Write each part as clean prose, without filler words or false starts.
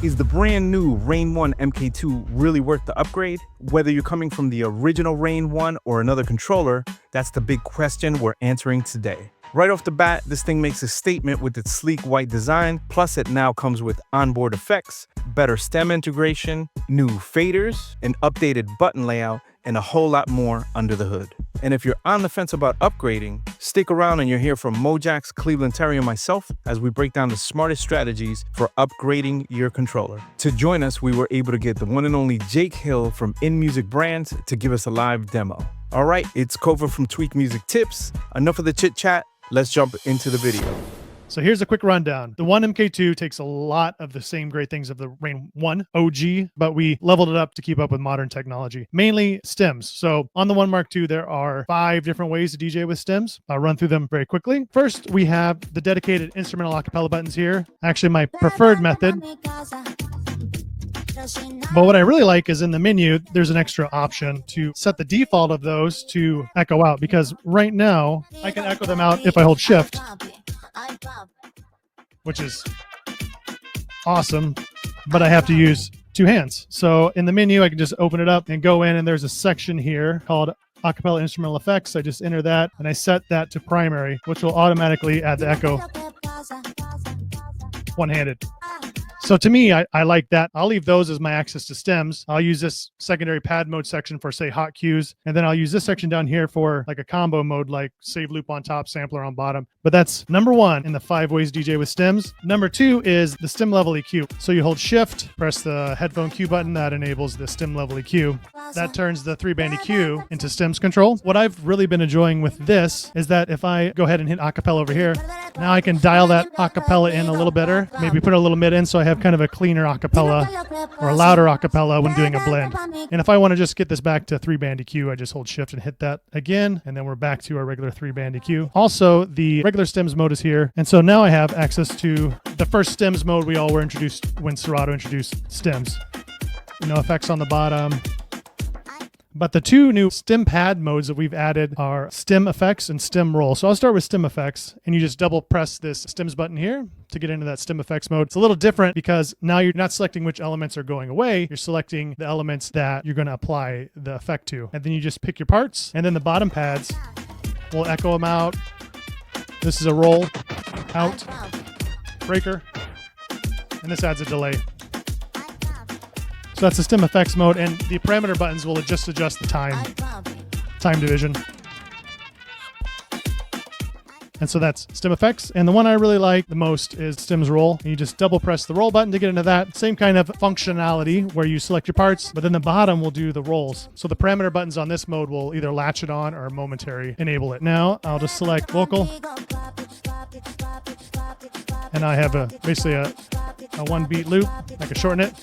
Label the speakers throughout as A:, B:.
A: Is the brand new Rane 1 MK2 really worth the upgrade? Whether you're coming from the original Rane 1 or another controller, that's the big question we're answering today. Right off the bat, this thing makes a statement with its sleek white design, plus it now comes with onboard effects, better stem integration, new faders, an updated button layout, and a whole lot more under the hood. And if you're on the fence about upgrading, stick around and you'll hear from Mojax, Cleveland Terry, and myself as we break down the smartest strategies for upgrading your controller. To join us, we were able to get the one and only Jake Hill from InMusic Brands to give us a live demo. All right, it's Kova from Tweak Music Tips. Enough of the chit chat. Let's jump into the video.
B: So here's a quick rundown. The 1 MK2 takes a lot of the same great things of the Rane 1 OG, but we leveled it up to keep up with modern technology, mainly stems. So on the 1 Mark II, there are 5 different ways to DJ with stems. I'll run through them very quickly. First, we have the dedicated instrumental acapella buttons here. Actually, my preferred method. But what I really like is in the menu, there's an extra option to set the default of those to echo out, because right now I can echo them out if I hold shift, which is awesome, but I have to use 2 hands. So in the menu, I can just open it up and go in, and there's a section here called Acapella Instrumental Effects. I just enter that and I set that to primary, which will automatically add the echo one-handed. So to me, I like that. I'll leave those as my access to stems. I'll use this secondary pad mode section for, say, hot cues. And then I'll use this section down here for like a combo mode, like save loop on top, sampler on bottom. But that's number 1 in the 5 ways DJ with stems. Number 2 is the stem level EQ. So you hold shift, press the headphone cue button. That enables the stem level EQ. That turns the 3-band EQ into stems control. What I've really been enjoying with this is that if I go ahead and hit acapella over here, now I can dial that acapella in a little better, maybe put a little mid in so I have kind of a cleaner acapella or a louder acapella when doing a blend. And if I want to just get this back to 3-band EQ, I just hold shift and hit that again, and then we're back to our regular 3-band EQ. Also, the regular stems mode is here, and so now I have access to the first stems mode we all were introduced when Serato introduced stems. No effects on the bottom. But the 2 new stem pad modes that we've added are stem effects and stem roll. So I'll start with stem effects, and you just double press this stems button here to get into that stem effects mode. It's a little different because now you're not selecting which elements are going away. You're selecting the elements that you're going to apply the effect to. And then you just pick your parts, and then the bottom pads will echo them out. This is a roll, out, breaker, and this adds a delay. So that's the stem effects mode, and the parameter buttons will adjust the time division. And so that's stem effects. And the one I really like the most is stems roll. And you just double press the roll button to get into that. Same kind of functionality where you select your parts, but then the bottom will do the rolls. So the parameter buttons on this mode will either latch it on or momentary enable it. Now I'll just select vocal. And I have basically a 1-beat loop. I can shorten it.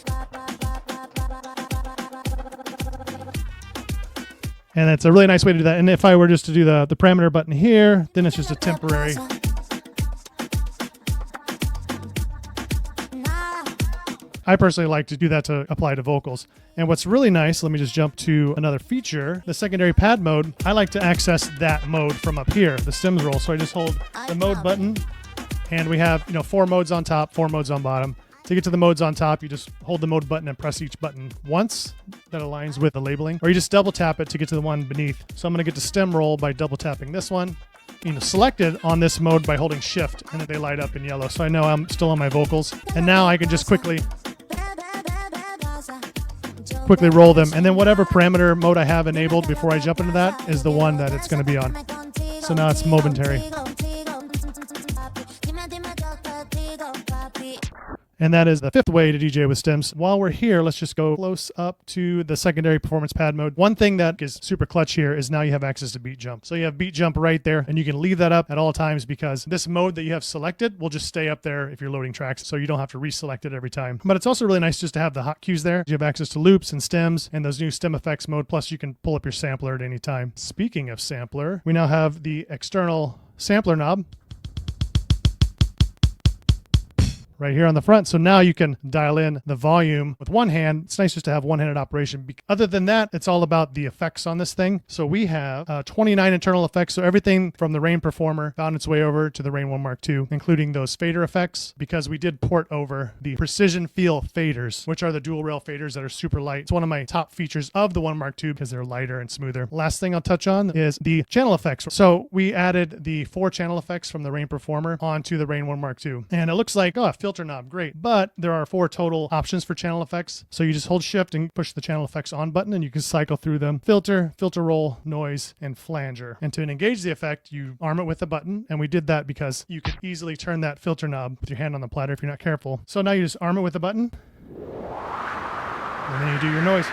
B: And it's a really nice way to do that. And if I were just to do the parameter button here, then it's just a temporary. I personally like to do that to apply to vocals. And what's really nice, let me just jump to another feature, the secondary pad mode. I like to access that mode from up here, the stems roll. So I just hold the mode button, and we have 4 modes on top, 4 modes on bottom. To get to the modes on top, you just hold the mode button and press each button once. That aligns with the labeling. Or you just double tap it to get to the one beneath. So I'm going to get to stem roll by double tapping this one. Selected on this mode by holding shift, and then they light up in yellow. So I know I'm still on my vocals. And now I can just quickly roll them. And then whatever parameter mode I have enabled before I jump into that is the one that it's going to be on. So now it's momentary. And that is the 5th way to DJ with stems. While we're here, let's just go close up to the secondary performance pad mode. One thing that is super clutch here is now you have access to beat jump. So you have beat jump right there, and you can leave that up at all times because this mode that you have selected will just stay up there if you're loading tracks, so you don't have to reselect it every time. But it's also really nice just to have the hot cues there. You have access to loops and stems and those new stem effects mode, plus you can pull up your sampler at any time. Speaking of sampler, we now have the external sampler knob right here on the front. So now you can dial in the volume with one hand. It's nice just to have one-handed operation. Other than that, it's all about the effects on this thing. So we have 29 internal effects. So everything from the Rane Performer found its way over to the Rane 1 Mark II, including those fader effects, because we did port over the Precision Feel faders, which are the dual rail faders that are super light. It's one of my top features of the 1 Mark II because they're lighter and smoother. Last thing I'll touch on is the channel effects. So we added the 4 channel effects from the Rane Performer onto the Rane 1 Mark II. And it looks like, oh, a filter knob, great. But there are 4 total options for channel effects. So you just hold shift and push the channel effects on button and you can cycle through them. Filter, filter roll, noise, and flanger. And to engage the effect, you arm it with a button. And we did that because you could easily turn that filter knob with your hand on the platter if you're not careful. So now you just arm it with a button. And then you do your noise.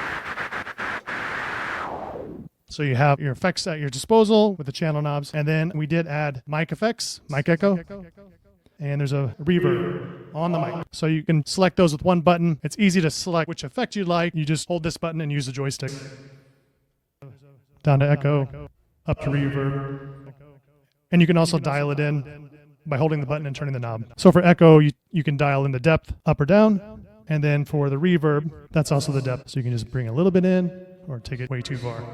B: So you have your effects at your disposal with the channel knobs. And then we did add mic effects, mic echo. And there's a reverb on the mic. So you can select those with one button. It's easy to select which effect you like. You just hold this button and use the joystick. Down to echo, up to reverb. And you can also dial it in by holding the button and turning the knob. So for echo, you can dial in the depth up or down. And then for the reverb, that's also the depth. So you can just bring a little bit in or take it way too far.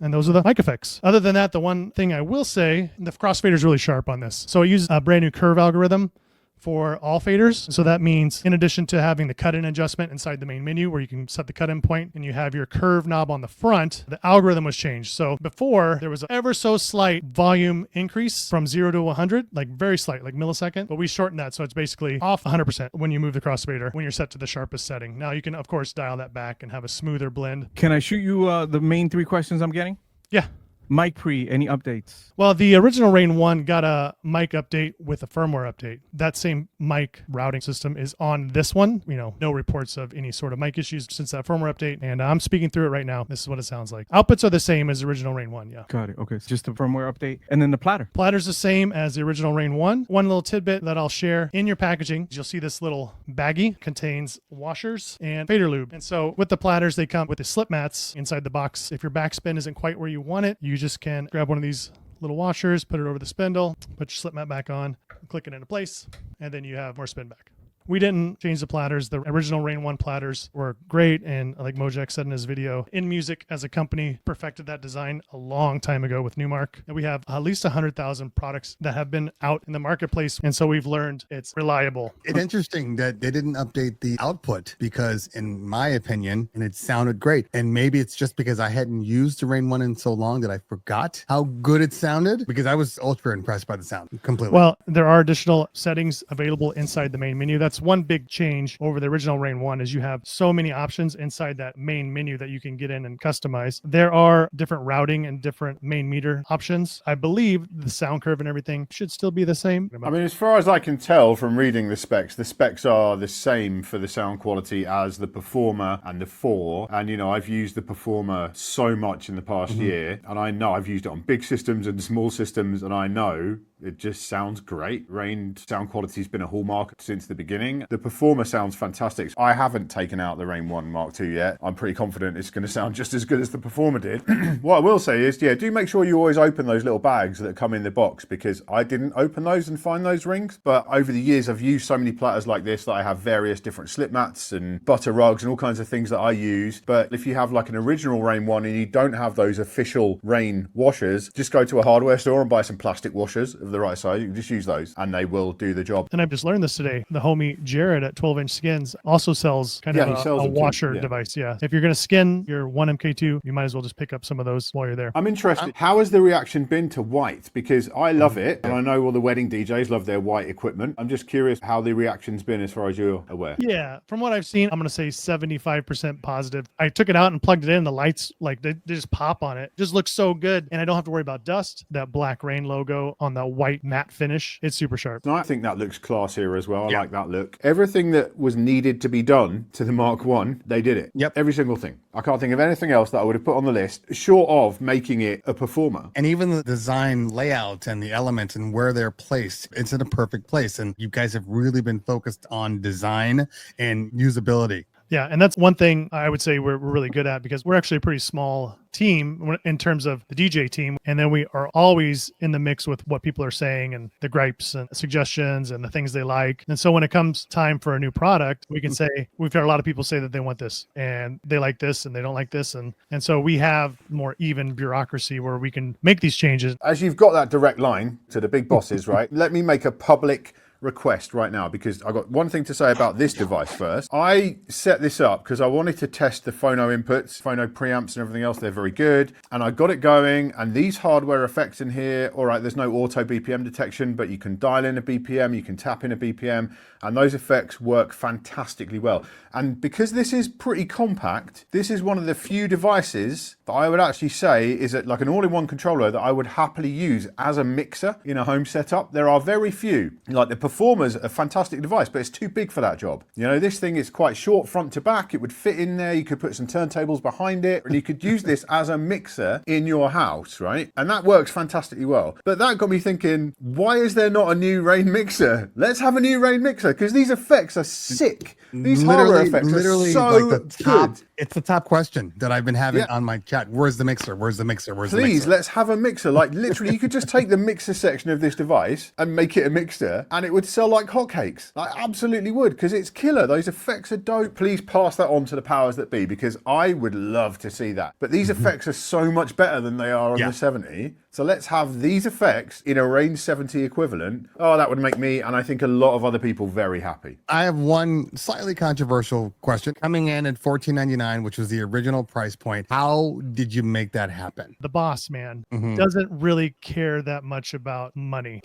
B: And those are the mic effects. Other than that, the one thing I will say, the crossfader is really sharp on this. So it uses a brand new curve algorithm for all faders. So that means in addition to having the cut-in adjustment inside the main menu where you can set the cut-in point and you have your curve knob on the front, the algorithm was changed. So before there was an ever so slight volume increase from 0 to 100, like very slight, like millisecond, but we shortened that. So it's basically off 100% when you move the crossfader, when you're set to the sharpest setting. Now you can of course dial that back and have a smoother blend.
A: Can I shoot you the main 3 questions I'm getting?
B: Yeah.
A: Mic pre, any updates?
B: Well, the original Rane 1 got a mic update with a firmware update. That same mic routing system is on this one. You know, no reports of any sort of mic issues since that firmware update. And I'm speaking through it right now. This is what it sounds like. Outputs are the same as the original Rane 1, yeah.
A: Got it. Okay. So just the firmware update. And then the platter.
B: Platter's the same as the original Rane 1. One little tidbit that I'll share in your packaging, you'll see this little baggie contains washers and fader lube. And so with the platters, they come with the slip mats inside the box. If your backspin isn't quite where you want it, you just can grab one of these little washers, put it over the spindle, put your slip mat back on, click it into place, and then you have more spin back. We didn't change the platters. The original Rane 1 platters were great. And like Mojak said in his video, In Music as a company perfected that design a long time ago with Newmark. And we have at least 100,000 products that have been out in the marketplace. And so we've learned it's reliable.
C: It's interesting that they didn't update the output because in my opinion, and it sounded great. And maybe it's just because I hadn't used the Rane 1 in so long that I forgot how good it sounded because I was ultra impressed by the sound completely.
B: Well, there are additional settings available inside the main menu. That's one big change over the original Rane 1 is you have so many options inside that main menu that you can get in and customize. There are different routing and different main meter options. I believe the sound curve and everything should still be the same.
D: I mean, as far as I can tell from reading the specs are the same for the sound quality as the Performer and the 4. And, you know, I've used the Performer so much in the past year, and I know I've used it on big systems and small systems, and I know it just sounds great. Rane sound quality has been a hallmark since the beginning. The Performer sounds fantastic. I haven't taken out the Rane 1 Mark II yet. I'm pretty confident it's going to sound just as good as the Performer did. What I will say is, yeah, do make sure you always open those little bags that come in the box because I didn't open those and find those rings. But over the years, I've used so many platters like this that I have various different slip mats and butter rugs and all kinds of things that I use. But if you have like an original Rane 1 and you don't have those official Rane washers, just go to a hardware store and buy some plastic washers of the right size. You can just use those and they will do the job.
B: And I've just learned this today. The homie Jared at 12-inch Skins also sells kind of a washer device. Yeah. If you're going to skin your 1 MK2, you might as well just pick up some of those while you're there.
D: I'm interested. How has the reaction been to white? Because I love it and I know all the wedding DJs love their white equipment. I'm just curious how the reaction's been as far as you're aware.
B: Yeah. From what I've seen, I'm going to say 75% positive. I took it out and plugged it in. The lights, like they just pop on it. Just looks so good. And I don't have to worry about dust. That black Rane logo on the white matte finish. It's super sharp.
D: I think that looks class here as well. I like that look. Everything that was needed to be done to the Mark 1, they did it.
C: Yep.
D: Every single thing. I can't think of anything else that I would have put on the list short of making it a Performer.
C: And even the design layout and the elements and where they're placed, it's in a perfect place. And you guys have really been focused on design and usability.
B: Yeah, and that's one thing I would say we're really good at, because we're actually a pretty small team in terms of the DJ team. And then we are always in the mix with what people are saying and the gripes and suggestions and the things they like. And so when it comes time for a new product, we can say, we've heard a lot of people say that they want this and they like this and they don't like this. And so we have more even bureaucracy where we can make these changes.
D: As you've got that direct line to the big bosses, right? Let me make a public request right now, because I got one thing to say about this device first. I set this up because I wanted to test the phono inputs, phono preamps and everything else. They're very good. And I got it going, and these hardware effects in here, all right, there's no auto BPM detection, but you can dial in a BPM, you can tap in a BPM, and those effects work fantastically well. And because this is pretty compact, this is one of the few devices that I would actually say is like an all-in-one controller that I would happily use as a mixer in a home setup. There are very few. Like the Performer's a fantastic device, but it's too big for that job. You know, this thing is quite short front to back. It would fit in there. You could put some turntables behind it, and you could use this as a mixer in your house, right? And that works fantastically well. But that got me thinking, why is there not a new Rane mixer? Let's have a new Rane mixer, because these effects are sick. These hardware effects are so
C: like the top,
D: good.
C: it's the top question that I've been having on my chat. Where's the mixer? Where's the mixer? Where's the mixer?
D: Please, let's have a mixer. Like literally, you could just take the mixer section of this device and make it a mixer, and it would sell like hotcakes. Like absolutely would, because it's killer. Those effects are dope. Please pass that on to the powers that be, because I would love to see that. But these effects are so much better than they are on the 70. So let's have these effects in a Rane 70 equivalent. Oh, that would make me, and I think a lot of other people, very happy.
C: I have one slightly controversial question. Coming in at $14.99, which was the original price point, how did you make that happen?
B: The boss man doesn't really care that much about money,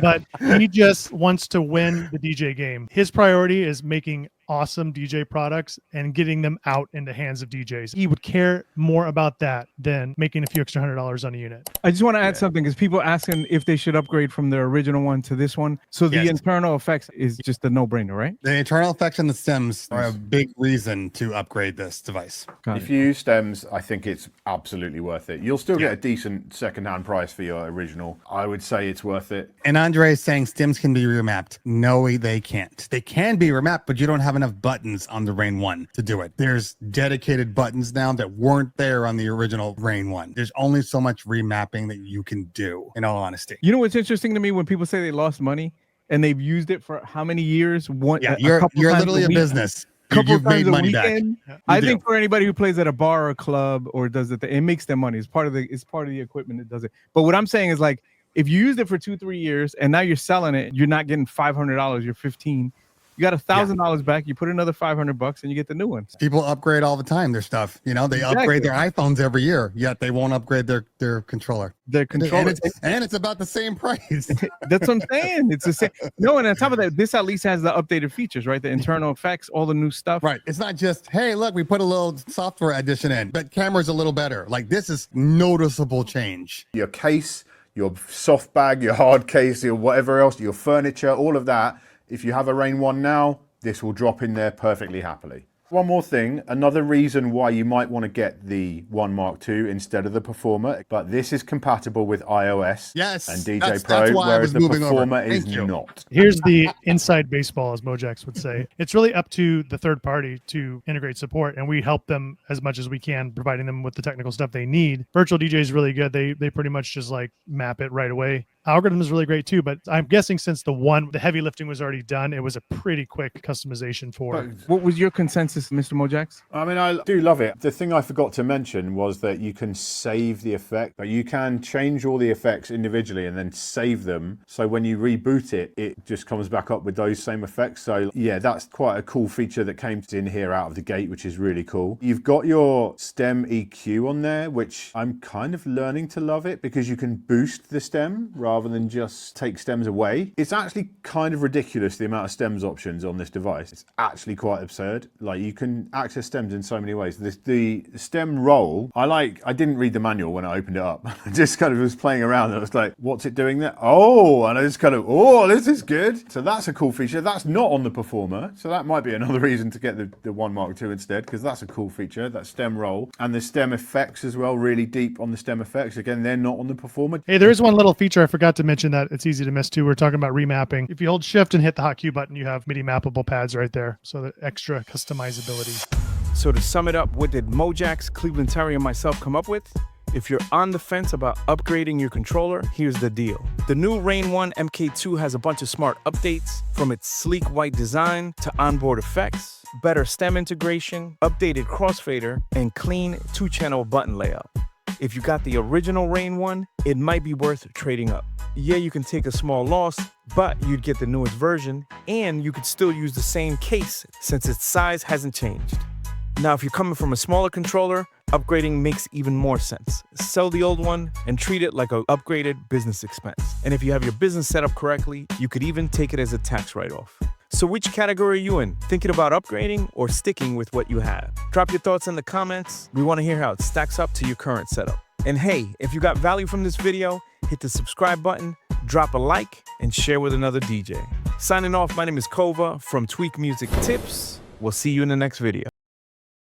B: but he just wants to win the DJ game. His priority is making awesome DJ products and getting them out in the hands of DJs. He would care more about that than making a few extra $100 on a unit.
A: I just want to add something, because people asking if they should upgrade from the original one to this one. So the internal effects is just a no-brainer, right?
C: The internal effects and the stems are a big reason to upgrade this device.
D: If you use stems, I think it's absolutely worth it. You'll still get a decent second-hand price for your original. I would say it's worth it.
C: And Andre is saying stems can be remapped. No, they can't. They can be remapped, but you don't have enough buttons on the Rane 1 to do it. There's dedicated buttons now that weren't there on the original Rane 1. There's only so much remapping that you can do, in all honesty.
A: You know what's interesting to me? When people say they lost money and they've used it for how many years?
C: You're literally a business. You've made money back.
A: I think for anybody who plays at a bar or a club or does it, it makes them money. It's part of the equipment that does it. But what I'm saying is, like, if you used it for 2-3 years and now you're selling it, you're not getting $500. You're 15. You got $1,000 back. You put another $500 and you get the new one.
C: People upgrade all the time their stuff. You know, they upgrade their iPhones every year, yet they won't upgrade their controller.
A: Their controller,
C: and it's about the same price.
A: That's what I'm saying. It's the same. No, and on top of that, this at least has the updated features, right? The internal effects, all the new stuff.
C: Right. It's not just, hey, look, we put a little software addition in, but camera's a little better. Like, this is noticeable change.
D: Your case, your soft bag, your hard case, your whatever else, your furniture, all of that. If you have a Rane 1 now, this will drop in there perfectly happily. One more thing, another reason why you might want to get the 1 Mark II instead of the Performer, but this is compatible with iOS and DJ Pro, whereas the Performer is not.
B: Here's the inside baseball, as Mojax would say. It's really up to the third party to integrate support, and we help them as much as we can, providing them with the technical stuff they need. Virtual DJ is really good. They pretty much just like map it right away. Algorithm is really great too, but I'm guessing since the heavy lifting was already done, it was a pretty quick customization for.
A: What was your consensus, Mr. Mojax?
D: I mean, I do love it. The thing I forgot to mention was that you can save the effect, but you can change all the effects individually and then save them. So when you reboot it, it just comes back up with those same effects. So yeah, that's quite a cool feature that came in here out of the gate, which is really cool. You've got your stem EQ on there, which I'm kind of learning to love it, because you can boost the stem rather than just take stems away. It's actually kind of ridiculous, the amount of stems options on this device. It's actually quite absurd. Like, you can access stems in so many ways. The stem roll, I didn't read the manual when I opened it up. I just kind of was playing around and I was like, what's it doing there? Oh, and I just kind of, oh, this is good. So that's a cool feature. That's not on the Performer. So that might be another reason to get the 1 Mark II instead, because that's a cool feature, that stem roll. And the stem effects as well, really deep on the stem effects. Again, they're not on the Performer.
B: Hey, there is one little feature I forgot forgot to mention that it's easy to miss too. We're talking about remapping. If you hold shift and hit the hotkey button, you have MIDI mappable pads right there. So the extra customizability.
A: So to sum it up, what did Mojax, Cleveland Terry, and myself come up with? If you're on the fence about upgrading your controller, here's the deal. The new Rane 1 MK2 has a bunch of smart updates, from its sleek white design to onboard effects, better stem integration, updated crossfader, and clean 2-channel button layout. If you got the original Rane 1, it might be worth trading up. Yeah, you can take a small loss, but you'd get the newest version, and you could still use the same case since its size hasn't changed. Now, if you're coming from a smaller controller, upgrading makes even more sense. Sell the old one and treat it like an upgraded business expense. And if you have your business set up correctly, you could even take it as a tax write-off. So which category are you in? Thinking about upgrading or sticking with what you have? Drop your thoughts in the comments. We want to hear how it stacks up to your current setup. And hey, if you got value from this video, hit the subscribe button, drop a like, and share with another DJ. Signing off, my name is Kova from Tweak Music Tips. We'll see you in the next video.